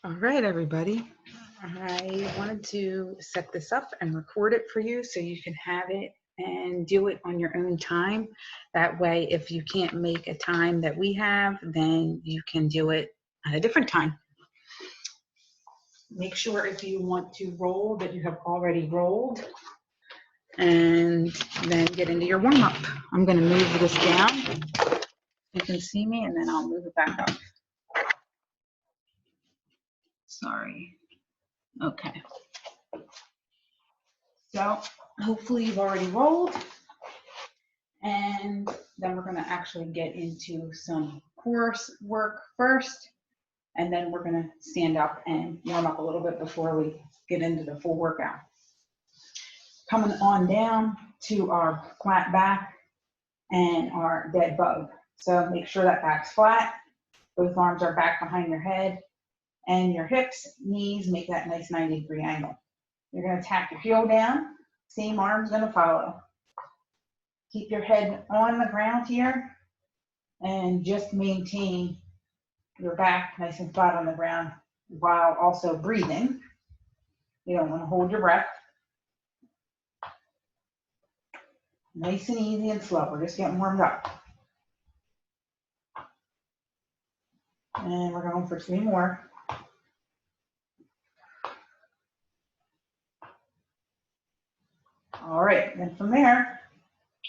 All right, everybody. I wanted to set this up and record it for you so you can have it and do it on your own time. That way, if you can't make a time that we have, then you can do it at a different time. Make sure if you want to roll that you have already rolled and then get into your warm up. I'm going to move this down. You can see me and then I'll move it back up. Sorry. Okay. So hopefully you've already rolled, and then we're going to actually get into some course work first, and then we're going to stand up and warm up a little bit before we get into the full workout. Coming on down to our flat back and our dead bug. So make sure that back's flat, both arms are back behind your head, and your hips, knees make that nice 90-degree angle. You're going to tap your heel down, same arm's going to follow. Keep your head on the ground here and just maintain your back nice and flat on the ground while also breathing. You don't want to hold your breath. Nice and easy and slow. We're just getting warmed up. And we're going for 3 more. All right, then from there,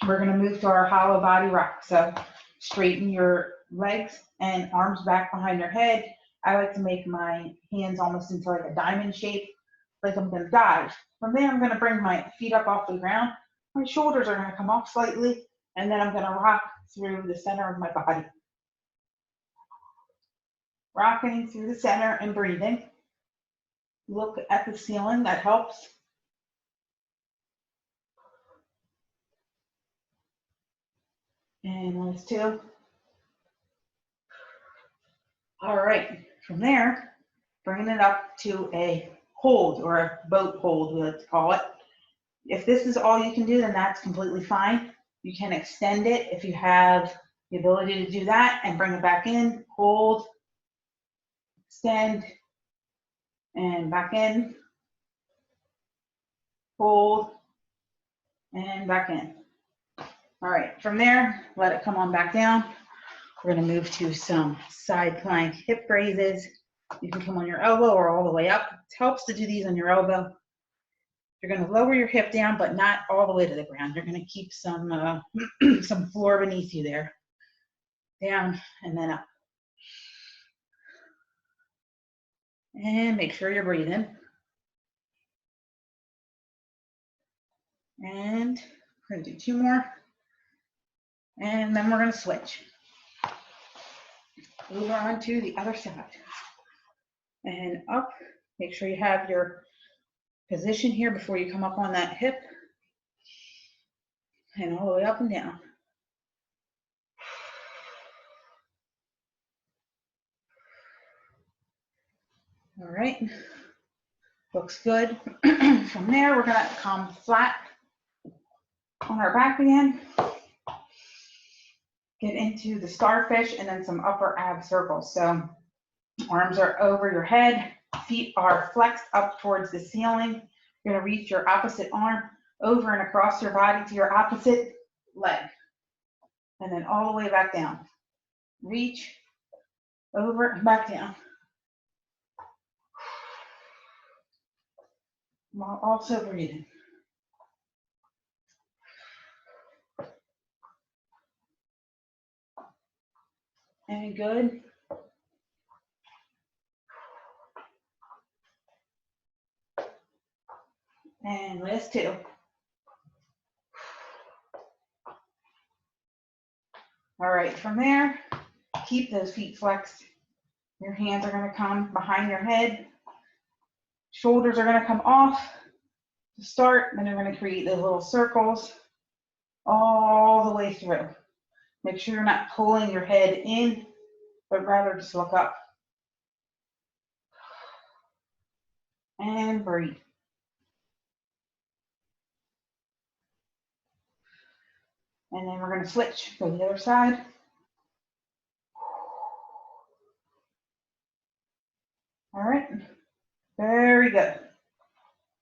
we're going to move to our hollow body rock. So straighten your legs and arms back behind your head. I like to make my hands almost into like a diamond shape, like I'm going to dive. From there, I'm going to bring my feet up off the ground. My shoulders are going to come off slightly, and then I'm going to rock through the center of my body. Rocking through the center and breathing. Look at the ceiling, that helps. And last 2. All right, from there, bringing it up to a hold, or a boat hold, we like to call it. If this is all you can do, then that's completely fine. You can extend it if you have the ability to do that and bring it back in, hold, extend, and back in, hold, and back in. All right, from there, let it come on back down. We're gonna move to some side plank hip raises. You can come on your elbow or all the way up. It helps to do these on your elbow. You're gonna lower your hip down, but not all the way to the ground. You're gonna keep some some floor beneath you there. Down and then up. And make sure you're breathing. And we're gonna do 2 more. And then we're gonna switch. Over onto the other side. And up, make sure you have your position here before you come up on that hip. And all the way up and down. All right, looks good. From there, we're gonna come flat on our back again. Get into the starfish and then some upper ab circles. So arms are over your head, feet are flexed up towards the ceiling. You're gonna reach your opposite arm over and across your body to your opposite leg. And then all the way back down. Reach, over, and back down. While also breathing. And good. And last 2. All right, from there, keep those feet flexed. Your hands are gonna come behind your head. Shoulders are gonna come off to start, then you're gonna create those little circles all the way through. Make sure you're not pulling your head in, but rather just look up. And breathe. And then we're gonna switch, go to the other side. All right,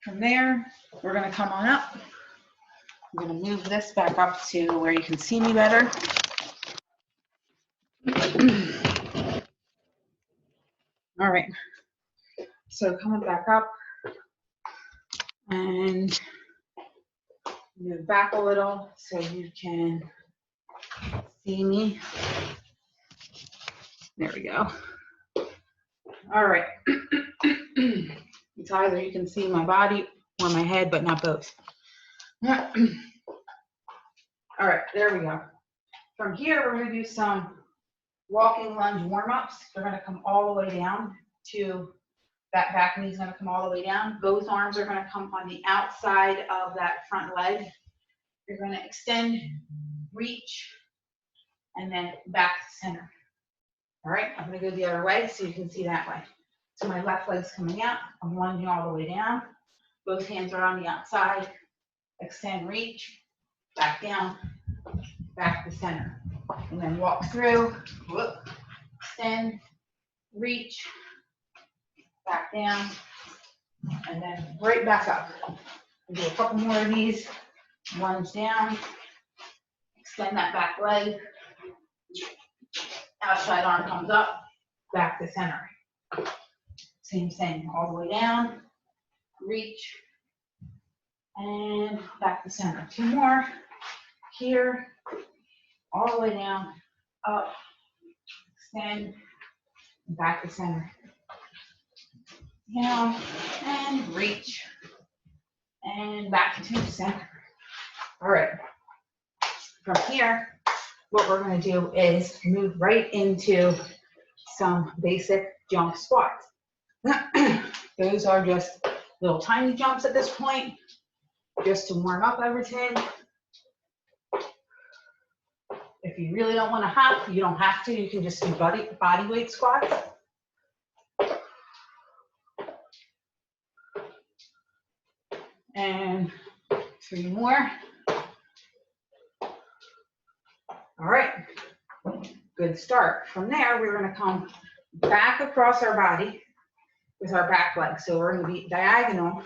From there, we're gonna come on up. I'm gonna move this back up to where you can see me better. All right, so coming back up and move back a little so you can see me. There we go. All right. It's either you can see my body or my head, but not both. All right, there we go. From here, we're gonna do some walking lunge warm-ups. We're gonna come all the way down to that back knee's gonna come all the way down. Both arms are gonna come on the outside of that front leg. You're gonna extend, reach, and then back to center. All right, I'm gonna go the other way so you can see that way. So my left leg's coming out, I'm lunging all the way down. Both hands are on the outside. Extend, reach, back down, back to center. And then walk through, whoop, extend, reach, back down, and then right back up. We'll do a couple more of these. Lunge down, extend that back leg. Outside arm comes up, back to center. Same thing, all the way down, reach, and back to center. Two more. Here, all the way down, up, extend, back to center. Down, and reach, and back to center. All right. From here, what we're going to do is move right into some basic jump squats. Those are just little tiny jumps at this point, just to warm up everything. If you really don't want to hop, you don't have to. You can just do body weight squats. And 3 more. All right, good start. From there, we're going to come back across our body with our back leg. So we're going to be diagonal,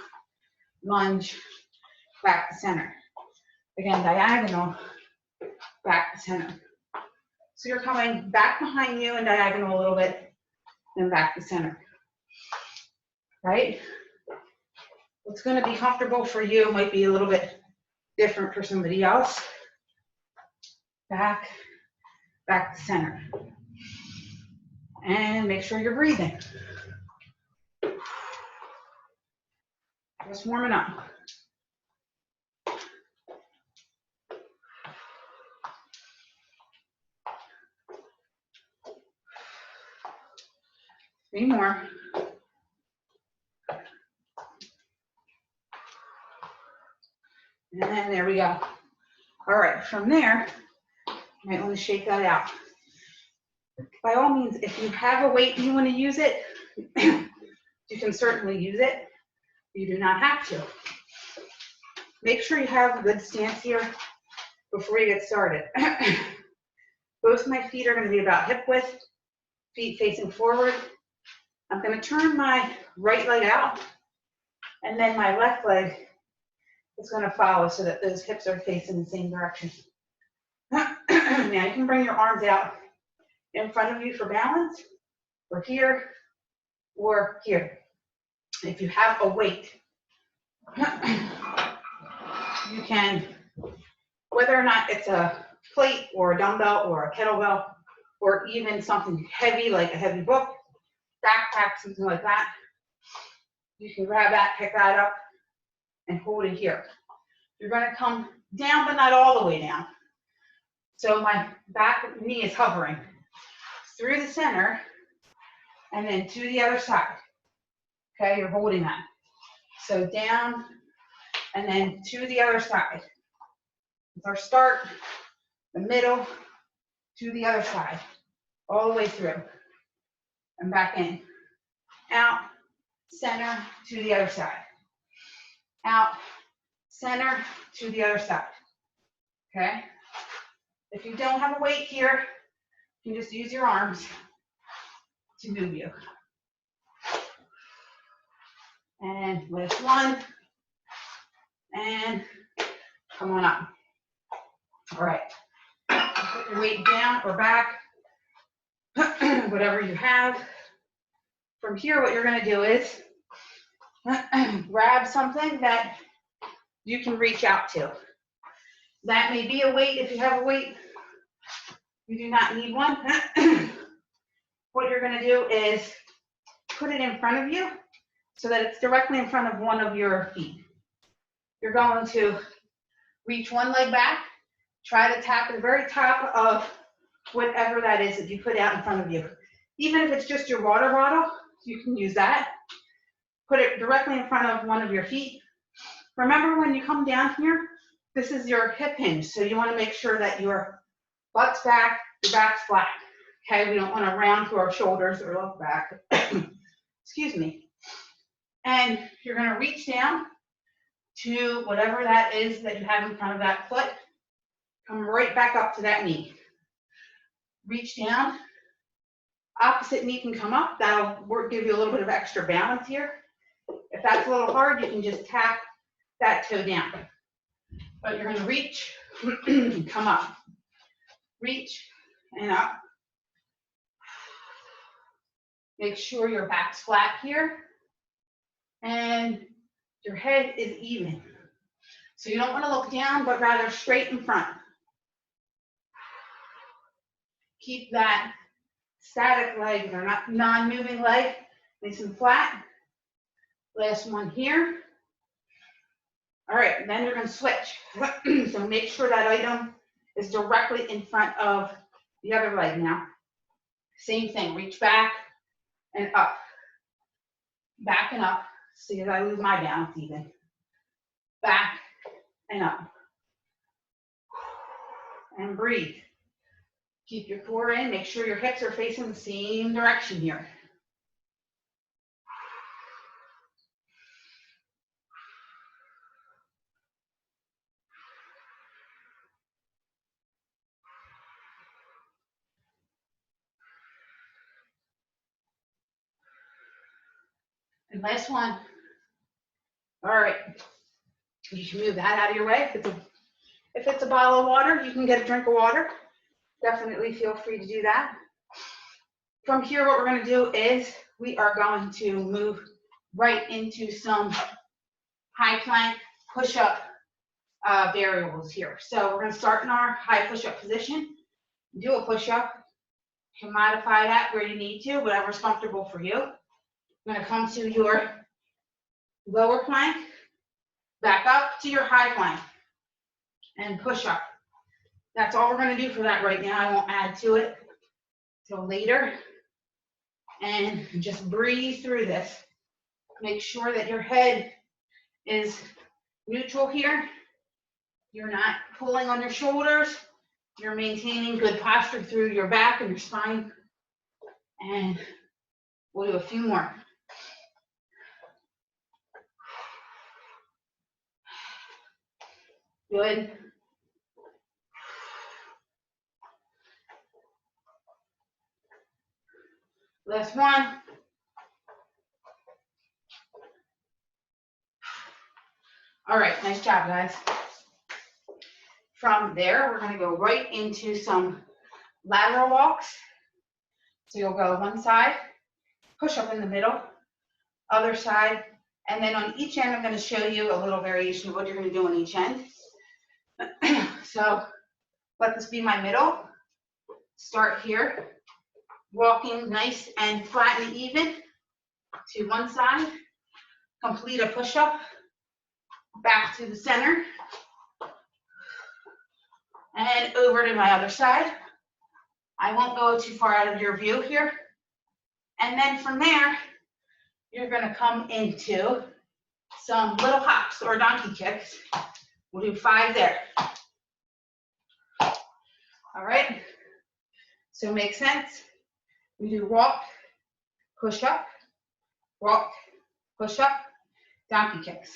lunge, back to center. Again, diagonal, back to center. So you're coming back behind you and diagonal a little bit, then back to center. Right? What's going to be comfortable for you might be a little bit different for somebody else. Back to center. And make sure you're breathing. Just warming up. Three more. And there we go. All right, from there, you might want to shake that out. By all means, if you have a weight and you want to use it, you can certainly use it. You do not have to. Make sure you have a good stance here before you get started. Both my feet are going to be about hip width, feet facing forward. I'm going to turn my right leg out, and then my left leg is going to follow so that those hips are facing the same direction. Now you can bring your arms out in front of you for balance, or here, or here. If you have a weight, you can, whether or not it's a plate or a dumbbell or a kettlebell, or even something heavy like a heavy book, backpack, something like that, you can grab that, pick that up, and hold it here. You're going to come down, but not all the way down. So my back knee is hovering through the center and then to the other side. Okay, you're holding that. So down and then to the other side. With our start, the middle, to the other side, all the way through. And back in. Out, center, to the other side. Out, center, to the other side. Okay? If you don't have a weight here, you can just use your arms to move you. And lift one, and come on up. All right, put your weight down or back, whatever you have. From here, what you're gonna do is grab something that you can reach out to. That may be a weight. If you have a weight, you do not need one. What you're gonna do is put it in front of you so that it's directly in front of one of your feet. You're going to reach one leg back, try to tap at the very top of whatever that is that you put out in front of you. Even if it's just your water bottle, you can use that. Put it directly in front of one of your feet. Remember, when you come down here, this is your hip hinge, so you want to make sure that your butt's back, your back's flat. Okay, we don't want to round through our shoulders or look back. Excuse me. And you're going to reach down to whatever that is that you have in front of that foot. Come right back up to that knee. Reach down. Opposite knee can come up. That'll give you a little bit of extra balance here. If that's a little hard, you can just tap that toe down. But you're going to reach, come up. Reach and up. Make sure your back's flat here and your head is even. So you don't want to look down, but rather straight in front. Keep that static leg or non-moving leg nice and flat. Last one here. All right, then you're going to switch. So make sure that item is directly in front of the other leg now. Same thing, reach back and up. Back and up. See if I lose my balance even. Back and up. And breathe. Keep your core in. Make sure your hips are facing the same direction here. And last one. All right. You can move that out of your way. If it's a bottle of water, you can get a drink of water. Definitely feel free to do that. From here, what we're going to do is we are going to move right into some high plank push-up variables here. So we're going to start in our high push-up position. Do a push-up. You can modify that where you need to, whatever's comfortable for you. You're going to come to your lower plank, back up to your high plank, and push up. That's all we're going to do for that right now. I won't add to it till later. And just breathe through this. Make sure that your head is neutral here. You're not pulling on your shoulders. You're maintaining good posture through your back and your spine. And we'll do a few more. Good. Last one. All right, nice job, guys. From there, we're going to go right into some lateral walks. So you'll go one side, push up in the middle, other side, and then on each end, I'm going to show you a little variation of what you're going to do on each end. So let this be my middle. Start here, walking nice and flat and even to one side. Complete a push-up, back to the center, and over to my other side. I won't go too far out of your view here. And then from there, you're going to come into some little hops or donkey kicks. We'll do 5 there. All right, so make sense? We do walk, push up, donkey kicks.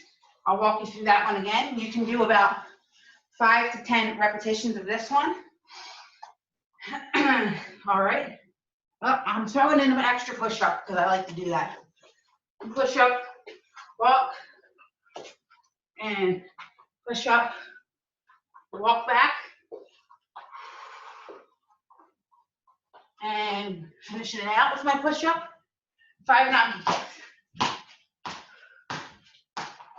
I'll walk you through that one again. You can do about 5 to 10 repetitions of this one. All right. Oh, I'm throwing in an extra push up because I like to do that. Push up, walk, and push up, walk back, and finishing it out with my push up, 5 Nike kicks.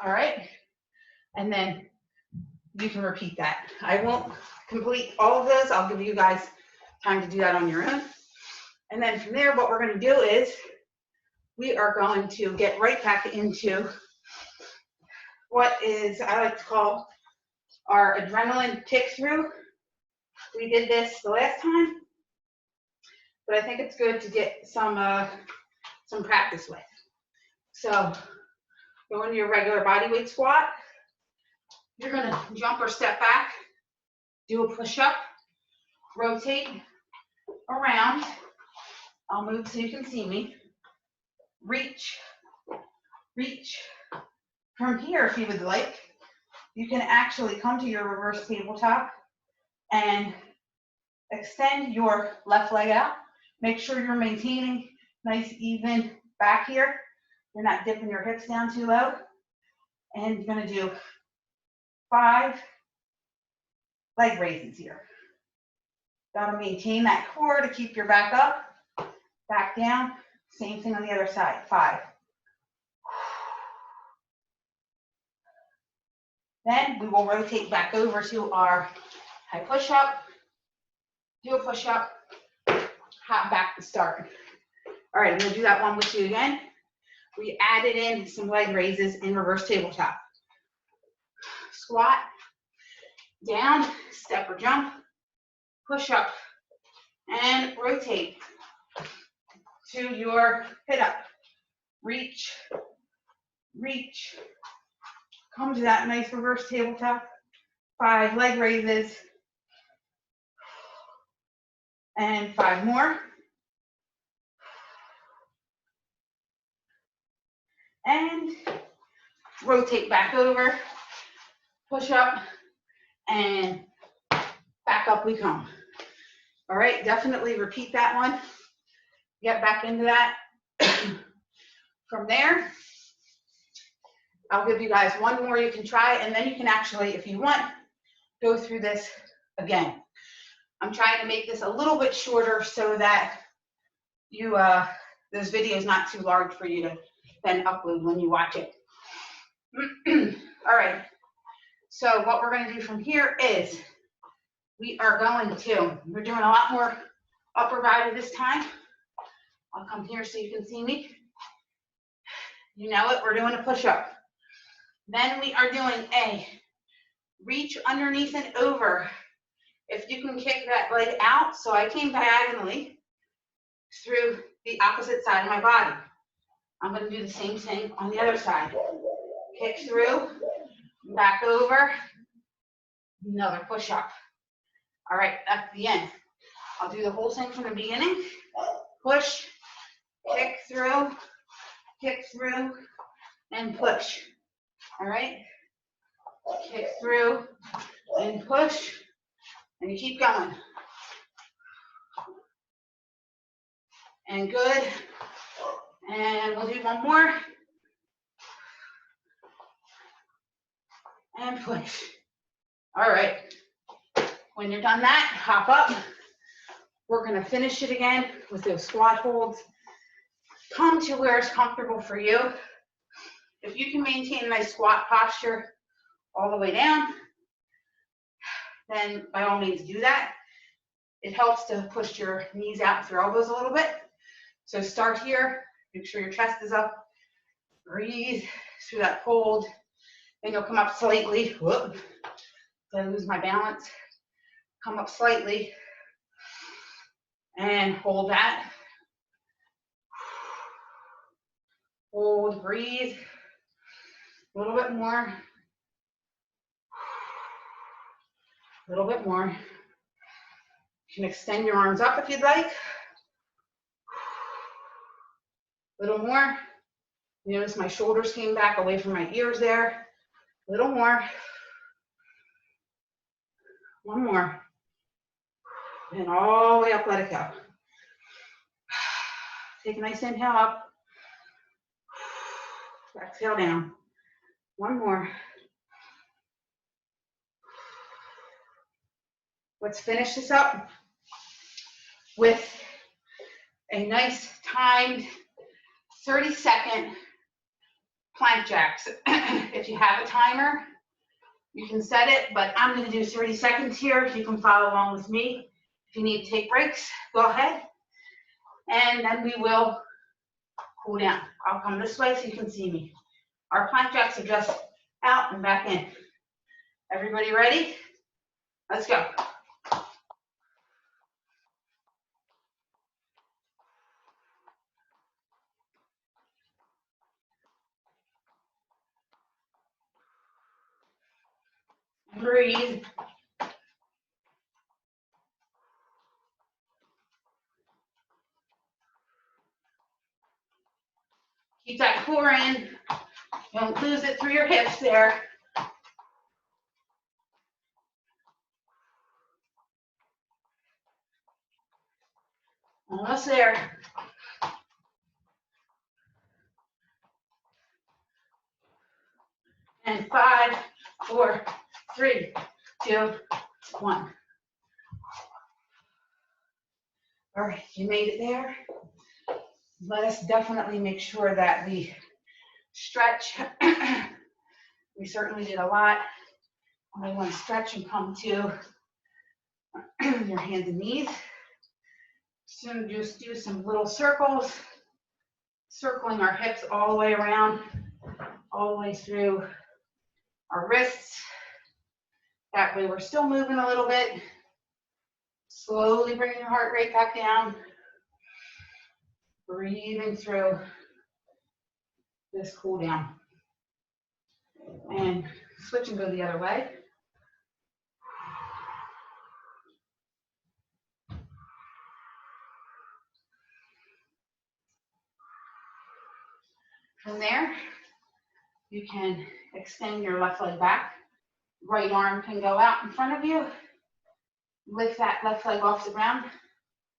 All right, and then you can repeat that. I won't complete all of those. I'll give you guys time to do that on your own. And then from there, what we're going to do is we are going to get right back into what is, I like to call, our adrenaline kick through. We did this the last time, but I think it's good to get some practice with. So go into your regular body weight squat. You're going to jump or step back, do a push-up, rotate around. I'll move so you can see me. Reach, reach. From here, if you would like, you can actually come to your reverse tabletop and extend your left leg out. Make sure you're maintaining nice even back here. You're not dipping your hips down too low. And you're going to do 5 leg raises here. Got to maintain that core to keep your back up, back down. Same thing on the other side. 5. Then we will rotate back over to our high push-up, do a push-up, hop back to start. All right, I'm going to do that one with you again. We added in some leg raises in reverse tabletop. Squat, down, step or jump, push up, and rotate to your hit up. Reach, reach, come to that nice reverse tabletop. 5 leg raises, and 5 more. And rotate back over, push up, and back up we come. All right, definitely repeat that one. Get back into that. From there, I'll give you guys one more you can try, and then you can actually, if you want, go through this again. I'm trying to make this a little bit shorter so that you, this video is not too large for you to then upload when you watch it. All right, so what we're going to do from here is we are going to, we're doing a lot more upper body this time. I'll come here so you can see me. You know it, we're doing a push-up. Then we are doing a reach underneath and over. If you can kick that leg out, so I came diagonally through the opposite side of my body. I'm going to do the same thing on the other side. Kick through, back over, another push-up. All right, that's the end. I'll do the whole thing from the beginning. Push, kick through, and push. All right, kick through and push, and you keep going. And good. And we'll do one more. And push. All right. When you're done that, hop up. We're going to finish it again with those squat holds. Come to where it's comfortable for you. If you can maintain a nice squat posture all the way down, then by all means do that. It helps to push your knees out with your elbows a little bit. So start here. Make sure your chest is up. Breathe through that hold. Then you'll come up slightly. Whoop. Did I lose my balance? Come up slightly. And hold that. Hold, breathe. A little bit more. A little bit more. You can extend your arms up if you'd like. A little more. You notice my shoulders came back away from my ears there. A little more. One more. And all the way up, let it go. Take a nice inhale up. Exhale down. One more. Let's finish this up with a nice timed 30-second plank jacks. If you have a timer, you can set it, but I'm going to do 30 seconds here. You can follow along with me. If you need to take breaks, go ahead. And then we will cool down. I'll come this way so you can see me. Our plank jacks are just out and back in. Everybody ready? Let's go. Breathe. Keep that core in. Don't lose it through your hips there. Almost there. And 5, 4, 3, 2, 1. All right, you made it there. Let us definitely make sure that we stretch. We certainly did a lot. I want to stretch and come to your hands and knees. Soon just do some little circles, circling our hips all the way around, all the way through our wrists. That way we're still moving a little bit. Slowly bringing your heart rate back down. Breathing through this cool down. And switch and go the other way. From there, you can extend your left leg back. Right arm can go out in front of you. Lift that left leg off the ground.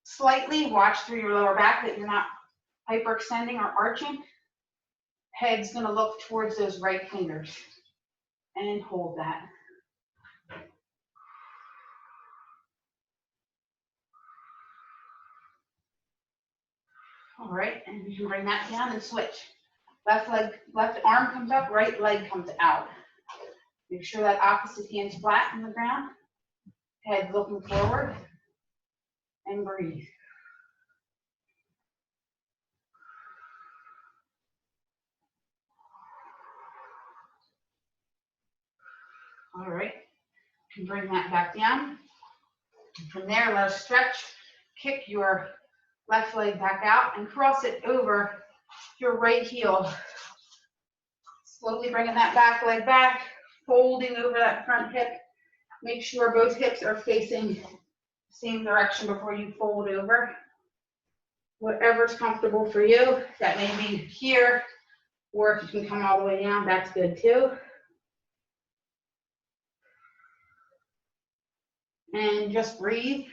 Slightly watch through your lower back that you're not hyperextending or arching. Head's gonna look towards those right fingers. And hold that. All right, and you can bring that down and switch. Left leg, left arm comes up, right leg comes out. Make sure that opposite hand's flat on the ground. Head looking forward. And breathe. All right, you can bring that back down. From there, let us stretch. Kick your left leg back out and cross it over your right heel. Slowly bringing that back leg back, folding over that front hip. Make sure both hips are facing the same direction before you fold over. Whatever's comfortable for you, that may be here, or if you can come all the way down, that's good too. And just breathe.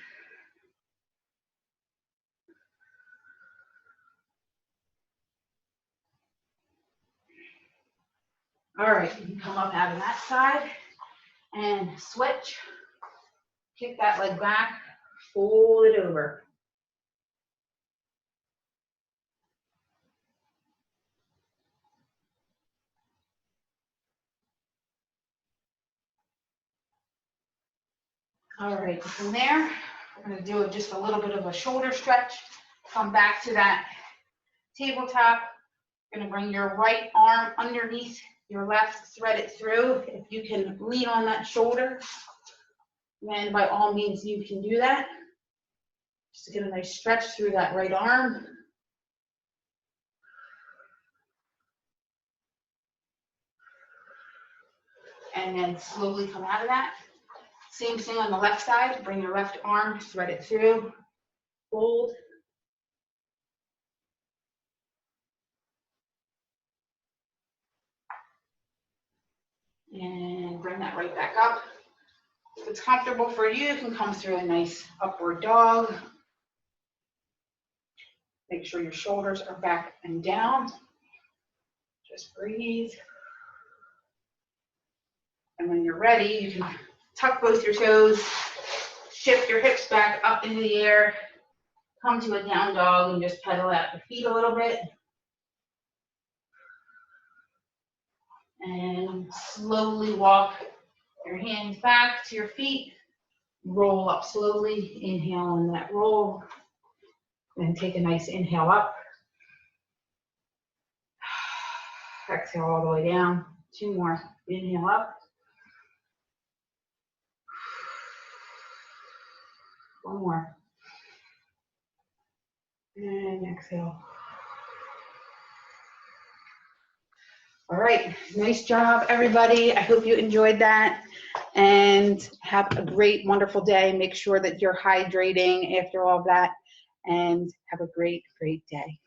All right, you can come up out of that side and switch. Kick that leg back, fold it over. All right, from there, we're going to do just a little bit of a shoulder stretch. Come back to that tabletop. You're going to bring your right arm underneath your left, thread it through. If you can lean on that shoulder, then by all means you can do that. Just to get a nice stretch through that right arm. And then slowly come out of that. Same thing on the left side. Bring your left arm, thread it through, fold. And bring that right back up. If it's comfortable for you, you can come through a nice upward dog. Make sure your shoulders are back and down. Just breathe. And when you're ready, you can tuck both your toes, shift your hips back up into the air. Come to a down dog and just pedal out your feet a little bit. And slowly walk your hands back to your feet. Roll up slowly. Inhale in that roll. And take a nice inhale up. Exhale all the way down. 2 more. Inhale up. 1 more. And exhale. All right, nice job, everybody. I hope you enjoyed that, and have a great, wonderful day. Make sure that you're hydrating after all of that, and have a great, great day.